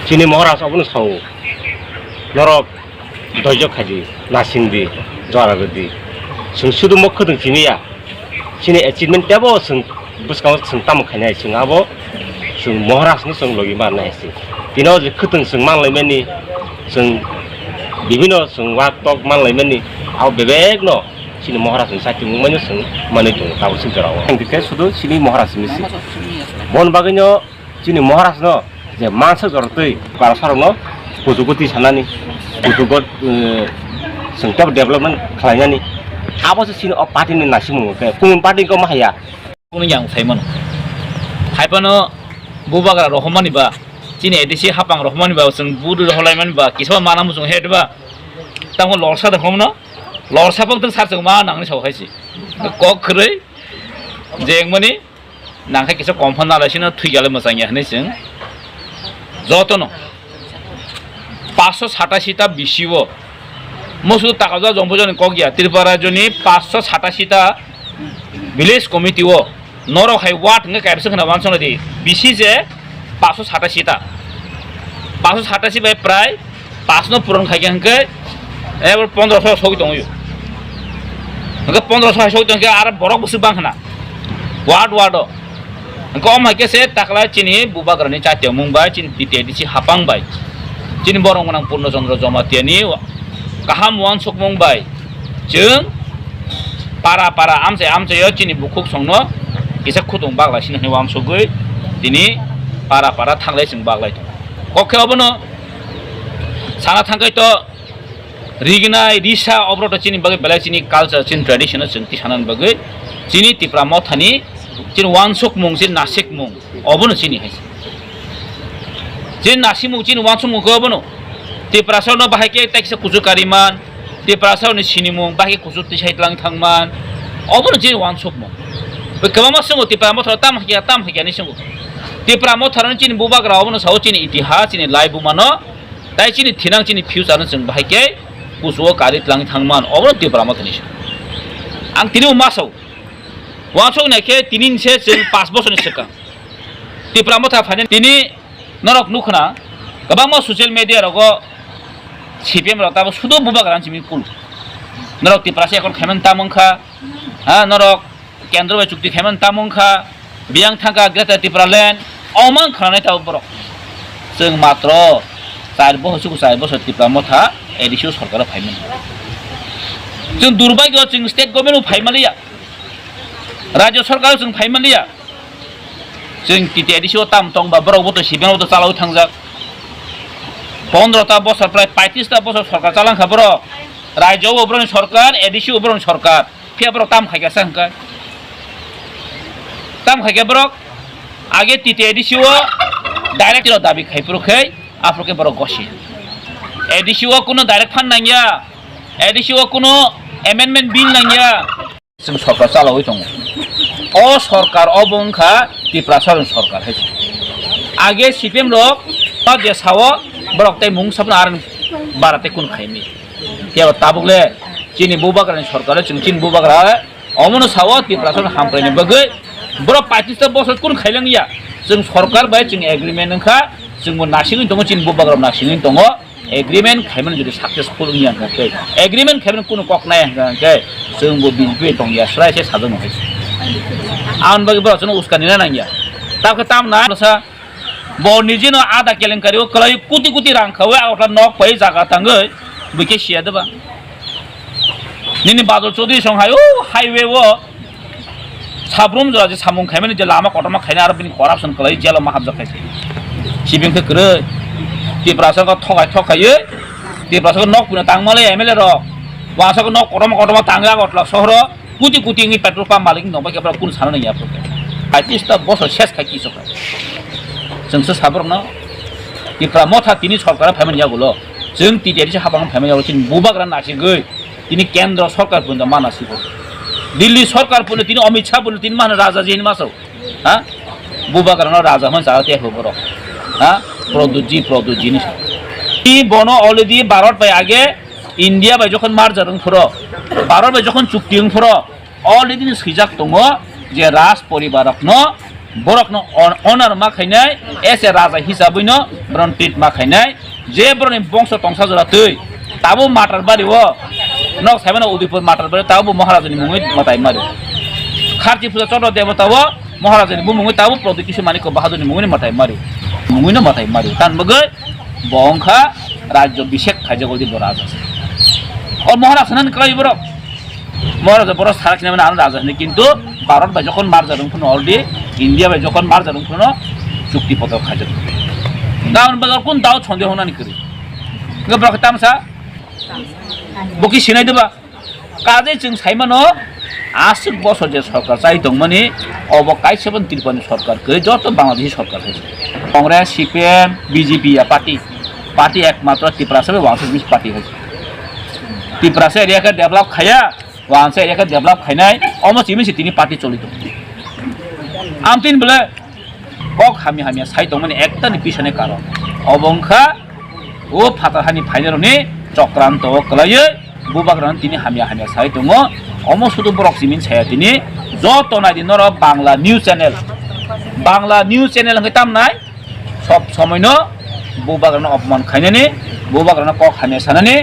chini moharas abun sau norok dojo khaji nasindi jara gedi sung sudu mok khudung chini ya chini achievement tebo sung buskang sung tam khanai sung abo sung moharas ni sung logi mar nai si tino je khudung sung mang lai meni sung bibino sung wa tok mang lai meni au bebek no chini moharas sung sati mung mani sung mani tung tabu sung jara ang dikhe sudu chini moharas misi bon baginyo chini moharas no je mansa jortoi kara sarong no putuguti sanani putugot sengkap development khalaiani abo sini o party ni nasimu ke kumun party ko mahaya kuno yang saimon haipano bubagra rohmani ba chini edisi hapang rohmani ba sung budu rohlaimani ba kiswa manamu sung hedba tango lorsa da khomno lorsa pang tang sarjung ma nangni sau khaisi ko khrei jengmani nangkhai kisa komphon na lasina thuigale masangya hne sing jotono 587টা বিসিও মসু টাকাজা জম্বজন কগিয়া ত্রিপুরা জনি 587টা village কমিটিও নরখাই ওয়াট নগে কাইবস খনা বানসন দি বিসি যে 587টা 587 বাই প্রায় 5 ন পূরণ খাইকে হংকে এবার 1500 সগি দংয়ু নগে 1500 সগি দংকে আর বড় বসু বাংখনা ওয়াট ওয়াট কম হাইকে সে টাকলা চিনি বুবাগ্রানি চাতে মুম্বাই চিনি তিতে দিছি হাপাং by chini borong menang Purno Chandra Jomatiani kaham wan sok mongbai jeng para amse yo chini bukuk songno kisa khutung bagla sini ni wam sogoi dini para thanglai sing baglai kokhe obono sana thangkai to rignai risa obroto chini bagai belai chini culture chini tradition chini tisanan bagai chini tipra mothani chini wan sok mong chini nasik mong obono chini hai jin nasimu jin wansum ko bono ti prasau no bahai ke taiksa kuju kariman ti prasau ni sinimung bahai kuju ti saitlang thangman obono jin wansuk mo be kama sungu ti pramo thara tam hya ni sungu ti pramo thara ni jin bubagra obono sau jin itihas jin laibu mano tai jin thinang jin future no jing bahai ke kuju kari tlang thangman obono ti pramo thani ang tini masau wansuk na ke tinin se jin 5 bosor ni seka ti pramo tha phane tini norok nukhna kabangma social media rogo cpm ro tabo sudo bubagran chimi pul norok ti prase ekon khemen tamongkha ha norok kendro ba chukti khemen tamongkha biang thangka greta ti pralen omang khane taw borok jeng matro 4 বছর ti pramotha edisio sarkar phaimen jeng durbagyo jeng state government phaimaliya rajya sarkar jeng phaimaliya jeng ti edisio tam tong ba borok boto sibeng boto chalau thangjak 15টা বছর প্রায় 35টা বছর সরকার চালান খাবর রাজ্য ওবরন সরকার ADC ওবরন সরকার ফেবর তাম খাইগা সংকা তাম খাইগা বরক আগে তিতে এডিসিও direct দাবি খাইপুর খাই আফরকে বড় গসি এডিসিও কোনো ডাইরেক্ট ফান্ড নাইয়া এডিসিও কোনো অ্যামেন্ডমেন্ট বিল নাইয়া जों সরকার চালাওই দङ ও সরকার অবংখা ত্রিপুরা সরকার হয়েছে আগে সিপিএম লোক বা দেশাও borok tai mung sapna aran barate kun khaini ya tabukle chini bubagra sarkar chini bubagra omono sawa ti prason hamprene bagai borok 25 bosor kun khailang ya jeng sarkar bai chini agreement nangkha jeng mo nasing dong chini bubagra nasing dong agreement khaiman jodi successful nya kai agreement khaiman kun kok nai kai jeng bo bijpe dong ya srai se sadon hai an bagi borok jono uskani na nang ya tak tam na sa bo nijino ada kelengkari o kalai kuti rang khawe outla nok pai jaga tangai bike sia deba nini badol chodri song hayo highway wo sabrum jora je samung khaimani je lama kotama khaina ar bin corruption kalai jelo mahab jakai sibing ke kre ti prasang ka thokai ye ti prasang nok puna tangmale mla ro wasa ko nok kotama tanga outla sohro kuti ngi petrol pump malik no ba ke kun sana ya pro 25 ta bosor ses khai ki soka जोंसो साबरनो तिफ्रा मथा तिनि सरकार फाइमेन यागुलो जों तिदेरिसे हाबां फाइमेन यागुलो तिनि बुबाग्रा नासिगै तिनि केन्द्र सरकार पुनो मानासिगो दिल्ली सरकार पुनो तिनि अमित शाह पुनो तिनि मान राजा जिनि मासौ हा बुबाग्रानो राजा मन जाते होबरो हा प्रदुजी नि इ बनो अलरेडी भारत बाय आगे इंडिया बाय जखन मार्जारन फरो भारत बाय जखन चुक्तिं फरो अलरेडी सैजाक दङ जे राज परिबारकनो borokno honor ma khainai ese raja hisabuino bron tit ma khainai je broni bongso tongsa jora tui tabo matar bari o nok saibana udipur matar bari tabo maharajani mungoi matai maru kharji puja chotro devata o maharajani mungoi tabo prodikisi maniko bahadurni mungoi matai maru mungoi no matai maru tan bagai bongkha rajyo bishek khaijagodi boraja o maharaj nan kai borok মহারাজা বড় সারা কিনা মানে আলাদা রাজা কিন্তু ভারত বা যখন মার যাবেন কোনো অলরেডি ইন্ডিয়া বা যখন মার যাবেন কোনো চুক্তিপত্র খাইছে গাউন বাজার কোন দাও সন্দেহ না করি গব্রক তামসা বকি সিনাই দেবা কাজে जों সাইমানো 80 বছর যে সরকার চাই দং মানে অবকাই 73 সরকারকে যত বাংলাদেশি সরকার হয়েছে কংগ্রেস সিপিএম বিজেপি পার্টি একমাত্র ত্রিপুরাসে 120 পার্টি হয়েছে ত্রিপুরাসে এরিয়াকে ডেভেলপ খায়া ওয়ানসে এরিয়াকে ডেভেলপ খাইনাই অলমোস্ট ইমিসি তিনি পার্টি চলিত আমতিন বলে কক হামিয়া সাই দং মানে একটা পিছনে কারণ অবংখা ও ফাতাহানি ফাইনারনি চক্রান্ত কলাইয়ে বুবাগ্রান তিনি হামিয়া সাই দङ অমো শুধু ব্রক সিমিন ছায়া তিনি যত নাই দিন বাংলা নিউজ চ্যানেল হইতাম নাই সব সময় ন বুবাগ্রান অপমান খাইনানি বুবাগ্রান কক হামিয়া সানানি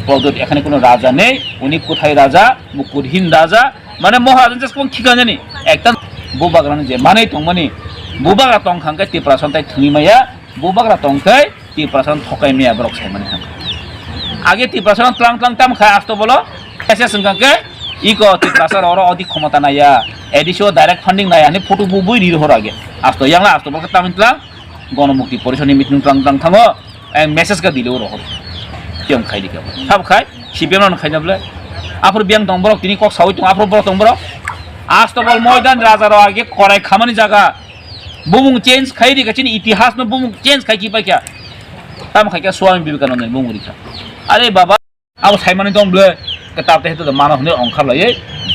প্রদূত এখানে কোনো রাজা নেই উনি কোথায় রাজা মুকুটহীন রাজা মানে মহারাজ কোন ঠিকানা জানি একটা বুবাগ্রান যে মানে দङ মানে বুবাগ্রা টং খাঙ্কে ত্রিপুরাসন তাই থুইমায়া বুবাগ্রা টংখাই ত্রিপুরাসন থকাই মিয়া ব্রক সাই মানে আগে ত্রিপুরাসন ক্লাং তাম খায় আসতো বলো এসে সঙ্গে ইকো ত্রিপুরাসন ওর অধিক ক্ষমতা নাইয়া এডিশো ডাইরেক্ট ফান্ডিং নাইয়া নি ফটো বুবুই নিরহর আগে আসতো ইয়াংলা আসতো বলকে তামিনতলা গণমুক্তি পরিষদনি মিটিং ক্লাং থাঙো মেসেজ কা দিলেও রহর কেম খাই দিকে সব খাই সিপিএম খাই যাবলে আফর বিয়াং দং বরক তিনি কক সাউই দং আফর বরক দং বরক আসতো বল ময়দান রাজার আগে করাই খামানি জায়গা বুমুং চেঞ্জ খাই দিকে চিনি ইতিহাস ন বুমুং চেঞ্জ খাই কি পাই কে তাম খাই কে স্বামী বিবেকানন্দ বুমুং রিখা আরে বাবা আও সাইমানি দং বলে কেতাবতে হেতো মানব হনে অংখার লাইয়ে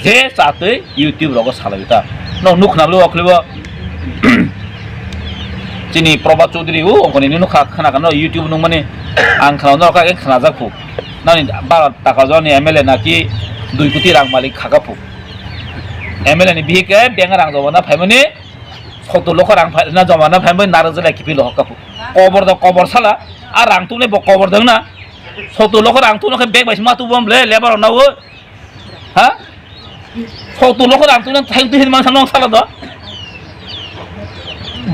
যে চাতে ইউটিউব রগ সালাবিতা ন নুখ নাবলে অখলিব চিনি প্রভাত চৌধুরী ও অকনি নুখ খানা কানো ইউটিউব নং মানে আং খানাও নকা কে খানা জাকফু নানি 12 টাকা জনি এমএলএ নাকি 2 কোটি রাং মালিক খাগাফু MLA ni bihike beng rang jomana phaimani 70 লক্ষ রাং না জমানা phaimani নারজলা কিপি লহ কাফু কবর সালা আর রাং তুনে ব কবর দং না 70 লক্ষ রাং তুনে বেগ বাইস মা তু বমলে লেবার নাও হ্যাঁ 70 লক্ষ রাং তুনে থাই তুই মান সামন সালা দ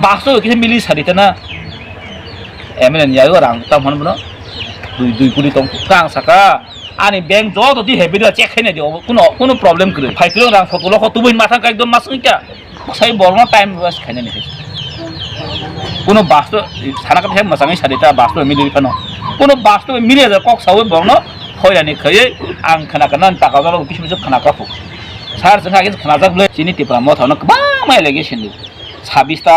বাসো কিছু মিলি সারিতে না এমএলএ নিয়াও রাং তাম হনবনো 2 কোটি টং কাং সাকা আনি ব্যাংক যত দি হেবিদা চেক খাইনা দিও কোনো প্রবলেম করে ফাইকিলো রাং 70 লক্ষ তুই মাথা একদম মাসনিকা সাই বড় টাইম ওয়েস্ট খাইনা নি কোনো বাস্তব সারা কথা মসাঙি সারিতা বাস্তব মিলি ফানো কোনো বাস্তব মিলি যা কক সাও বড় হইরানি খাই আং খানা কানা টাকা জল কিছু কিছু খানা কাফু সার জঙ্গা আগে খানা জাবলে চিনি টিপরা মথানো বা মাই লাগে সিন্দু 26টা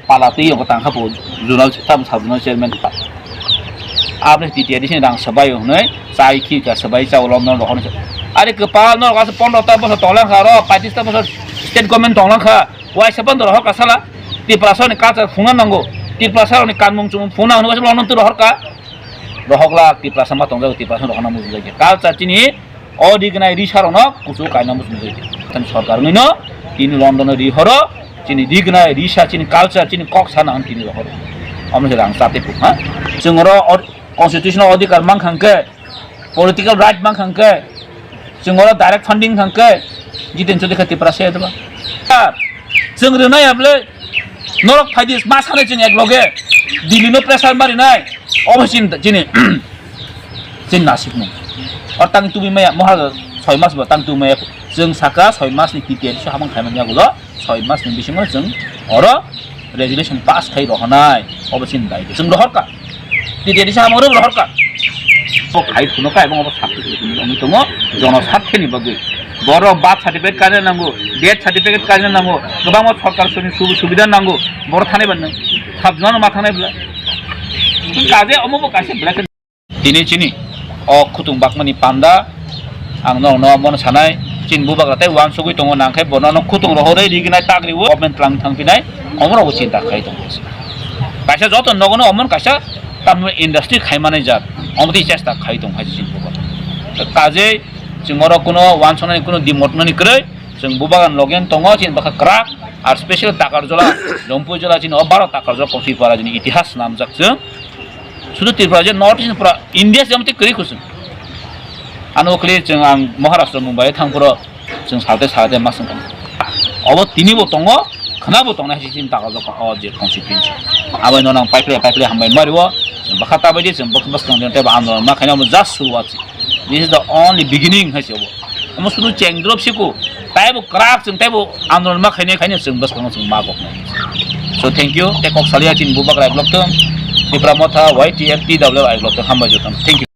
পালাতেই অবতাং খাপু জুনাল তাম সাবনো চেয়ারম্যান আপনি তৃতীয় দিন রাং সবাই হনে চাই কি কা সবাই চাউলম ন রহন আরে কপাল ন গাছ 15টা বছর তলাং খা র 35টা বছর স্টেট গভর্নমেন্ট তলাং খা ওয়াই সেবন রহ কাসালা ত্রিপুরাসনি কাজ ফুনা নাঙ্গো ত্রিপুরাসনি কানমুং চুম ফুনা হন গাছ লনন্ত রহকা রহকলা ত্রিপুরাসা মা তংজা ত্রিপুরাসন রহনা মুজ লাগে কাল চাচিনি অদিগনাই রিসারন কুচু কাইনা মুজ লাগে তন সরকার নইন তিনি লন্ডন রিহর চিনি দিগনাই রিসা চিনি কালচার চিনি ককসানা তিনি রহর আমরা রাং সাতে পু হ্যাঁ जोंर कन्स्टिट्यूशनल अधिकार मांखांके पॉलिटिकल राइट मांखांके जोंर डायरेक्ट फंडिंग खांके जितेन चले खति प्रासे दबा जों रनायाबले नरक फाइदिस मा साने जों एकलगे दिल्लीनो प्रेसार मारिनाय अबसिन जिनि जिन नासिकमु और तां तुबि माया महाराज 6 मास बा तां तु माया जों साका 6 मास नि टिकेट साहामं खायमान यागुलो 6 मास नि बिसिमो जों और रेजुलेशन पास खाइ रहनाय अबसिन दाय जों रहरका दिदी सामरो रहरका ओ खाइ खुनका এবং অব সার্টিফিকেট আমি তো জনস্বার্থেনি বাগে বড় বাত সার্টিফিকেট কাজে নাঙ্গো ডেথ সার্টিফিকেট কাজে নাঙ্গো গোবাং সরকার সুবিধা নাঙ্গো বড় থানে বান সাবজন মাথানাই বলা কাজে অমব কাছে ব্ল্যাক দিনে চিনি অ খুতুং বাকমানি পান্ডা आं न मन सानाय चिन बुबाग्राते वान सुगै दङ नांखाय बनन खुतुं रहरै रिगिनाय ताग्रिवो गभर्नमेन्ट क्लां थांफिनाय अमरावबो चिन्ता खाय दङ कायसा जत नगनो अमन कायसा ताम इन्डास्ट्री खायमानाय जात अमति चेष्टा खाय दङ हाय चिन बुबा काजे जोंर कोनो वान सनाय कोनो दिमटननि क्रै जों बुबागान लगेन दङ चिन बाखा क्राक আর স্পেশাল টাকার জলা জম্পু জলা যিনি 12 টাকার জলা ত্রিপুরা যিনি ইতিহাস নাম যাকছে শুধু ত্রিপুরা যে নর্থ ইস্ট পুরা ইন্ডিয়া যেমন করি খুশি আনুকলি जों आं महाराष्ट्र मुम्बाइ थांपुर जों साथे मासं अब तिनिबो दङ खोनाबो दङ हासिम टाका जखा अ जे कन्सिकुवेन्स आबाय ननां पाइप्ले हामबाय मारिव जों बाखाता बायदि जों बखमस्कां देते आन्दोलन मा खायना जास्ट सुरुवात this is the only beginning हासिबो हम सुनु चेंग्रब सिकु ताइबो क्राक जों ताइबो आन्दोलन मा खायना जों बसकां जों मा गखनो सो थैंक यू टेकक सालिया चिन बुबाक राय ब्लक तं त्रिपुरा मथा YTFPW आइ ब्लक तं हामबाय जथम थैंक यू